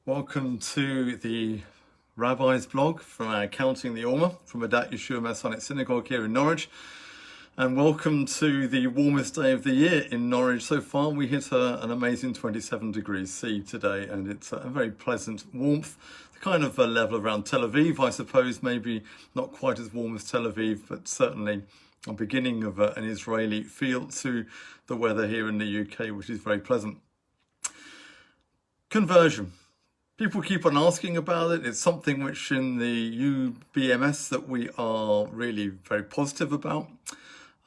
Welcome to the Rabbi's blog from Counting the Omer from Adat Yeshua Masonic Synagogue here in Norwich. And welcome to the warmest day of the year in Norwich so far. We hit an amazing 27 degrees C today, and it's a very pleasant warmth. The kind of level around Tel Aviv, I suppose, maybe not quite as warm as Tel Aviv, but certainly a beginning of an Israeli feel to the weather here in the UK, which is very pleasant. Conversion. People keep on asking about it. It's something which in the UBMS that we are really very positive about.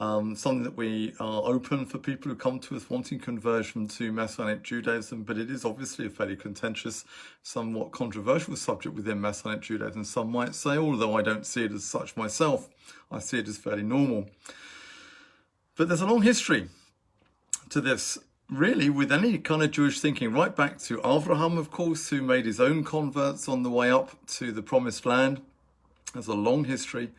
Something that we are open for people who come to us wanting conversion to Messianic Judaism, but it is obviously a fairly contentious, somewhat controversial subject within Messianic Judaism. Some might say, although I don't see it as such myself, I see it as fairly normal. But there's a long history to this. Really, with any kind of Jewish thinking, right back to Avraham, of course, who made his own converts on the way up to the Promised Land. There's a long history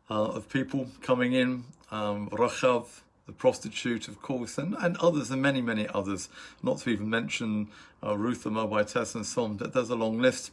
of people coming in. Rachav, the prostitute, of course, and others, and many, many others. Not to even mention Ruth the Moabitess and so on. There's a long list.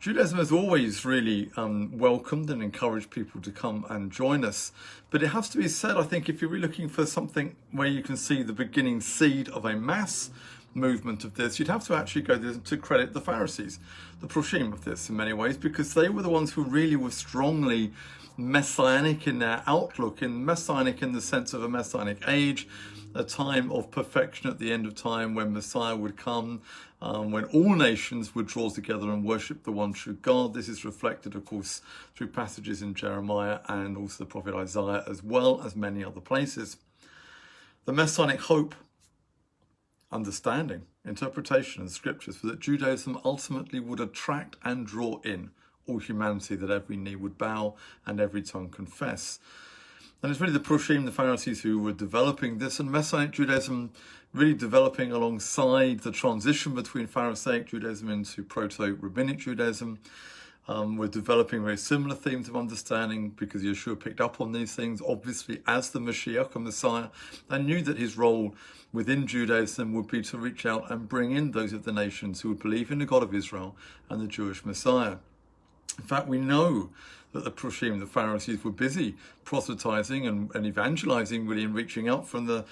Judaism has always really welcomed and encouraged people to come and join us. But it has to be said, I think, if you're really looking for something where you can see the beginning seed of a mass movement of this, you'd have to actually go to credit the Pharisees, the Proshim of this in many ways, because they were the ones who really were strongly messianic in their outlook, in messianic in the sense of a messianic age, a time of perfection at the end of time when Messiah would come, when all nations would draw together and worship the one true God. This is reflected, of course, through passages in Jeremiah and also the prophet Isaiah, as well as many other places. The messianic hope, understanding, interpretation and scriptures was that Judaism ultimately would attract and draw in all humanity, that every knee would bow and every tongue confess. And it's really the Proshim, the Pharisees, who were developing this, and Messianic Judaism really developing alongside the transition between Pharisaic Judaism into Proto-Rabbinic Judaism. We're developing very similar themes of understanding because Yeshua picked up on these things, obviously, as the Mashiach, a Messiah, and knew that his role within Judaism would be to reach out and bring in those of the nations who would believe in the God of Israel and the Jewish Messiah. In fact, we know that the Proshim, the Pharisees, were busy proselytizing and evangelizing, really, and reaching out from the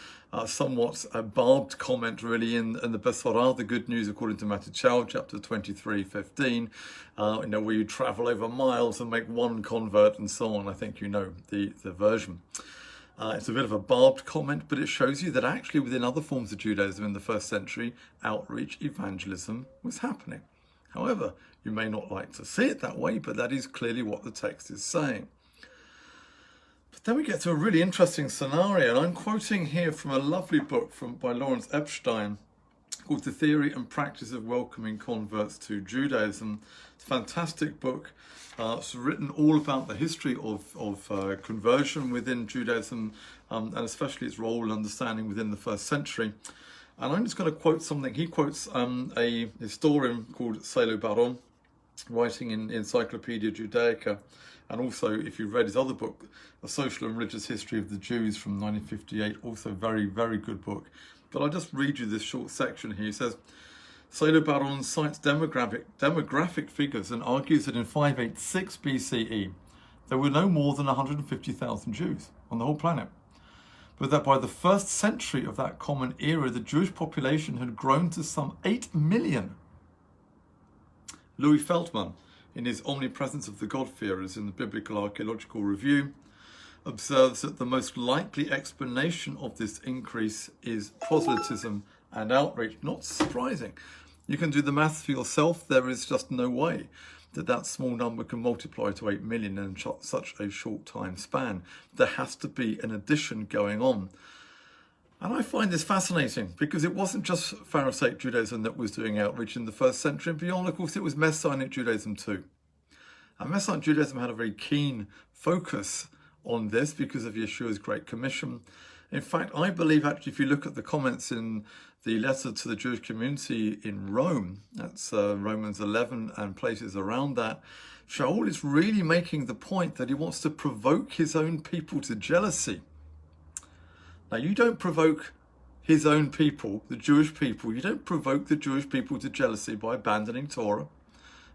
somewhat barbed comment, really, in the Besorah, the good news according to Matthew chapter 23:15, where you travel over miles and make one convert and so on. I think you know the version. It's a bit of a barbed comment, but it shows you that actually within other forms of Judaism in the first century, outreach, evangelism was happening. However, you may not like to see it that way, but that is clearly what the text is saying. But then we get to a really interesting scenario, and I'm quoting here from a lovely book by Lawrence Epstein called The Theory and Practice of Welcoming Converts to Judaism. It's a fantastic book. It's written all about the history of conversion within Judaism, and especially its role and understanding within the first century. And I'm just going to quote something. He quotes a historian called Salo Baron, writing in Encyclopedia Judaica, and also, if you've read his other book, A Social and Religious History of the Jews from 1958, also very, very good book. But I'll just read you this short section here. He says, Salo Baron cites demographic figures and argues that in 586 BCE, there were no more than 150,000 Jews on the whole planet, but that by the first century of that common era, the Jewish population had grown to some 8 million. Louis Feldman, in his Omnipresence of the God-fearers in the Biblical Archaeological Review, observes that the most likely explanation of this increase is proselytism and outreach. Not surprising. You can do the maths for yourself. There is just no way that small number can multiply to 8 million in such a short time span. There has to be an addition going on. And I find this fascinating because it wasn't just Pharisaic Judaism that was doing outreach in the first century and beyond. Of course, it was Messianic Judaism too. And Messianic Judaism had a very keen focus on this because of Yeshua's Great Commission. In fact, I believe actually if you look at the comments in the letter to the Jewish community in Rome, that's Romans 11 and places around that, Shaul is really making the point that he wants to provoke his own people to jealousy. Now, you don't provoke his own people, the Jewish people. You don't provoke the Jewish people to jealousy by abandoning Torah,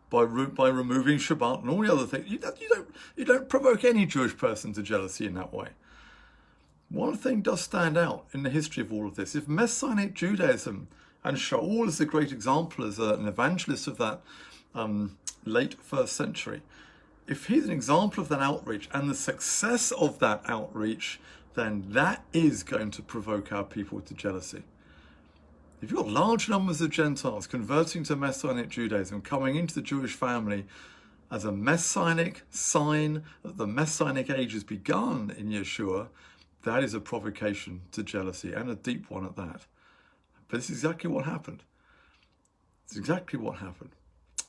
by removing Shabbat and all the other things. You don't provoke any Jewish person to jealousy in that way. One thing does stand out in the history of all of this. If Messianic Judaism, and Shaul is a great example as an evangelist of that late first century, if he's an example of that outreach and the success of that outreach, then that is going to provoke our people to jealousy. If you've got large numbers of Gentiles converting to Messianic Judaism, coming into the Jewish family as a Messianic sign that the Messianic age has begun in Yeshua, that is a provocation to jealousy, and a deep one at that. But this is exactly what happened. It's exactly what happened.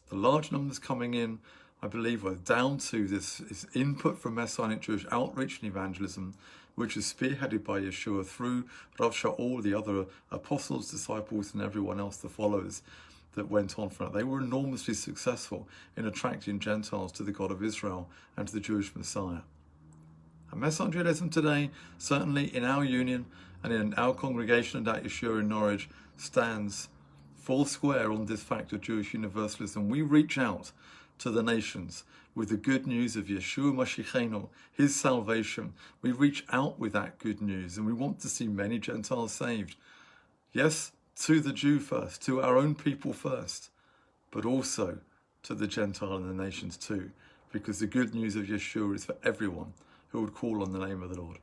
The large numbers coming in, I believe, were down to this input from Messianic Jewish outreach and evangelism, which is spearheaded by Yeshua through Rav Shaul, the other apostles, disciples, and everyone else, the followers that went on from it. They were enormously successful in attracting Gentiles to the God of Israel and to the Jewish Messiah. And Messianic Judaism today, certainly in our union and in our congregation at Yeshua in Norwich, stands full square on this fact of Jewish universalism. We reach out to the nations with the good news of Yeshua Mashiachenu, his salvation. We reach out with that good news, and we want to see many Gentiles saved. Yes, to the Jew first, to our own people first, but also to the Gentile and the nations too, because the good news of Yeshua is for everyone who would call on the name of the Lord.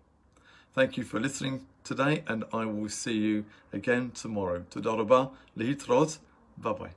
Thank you for listening today, and I will see you again tomorrow. Toda rabah, lehitrot, bye-bye.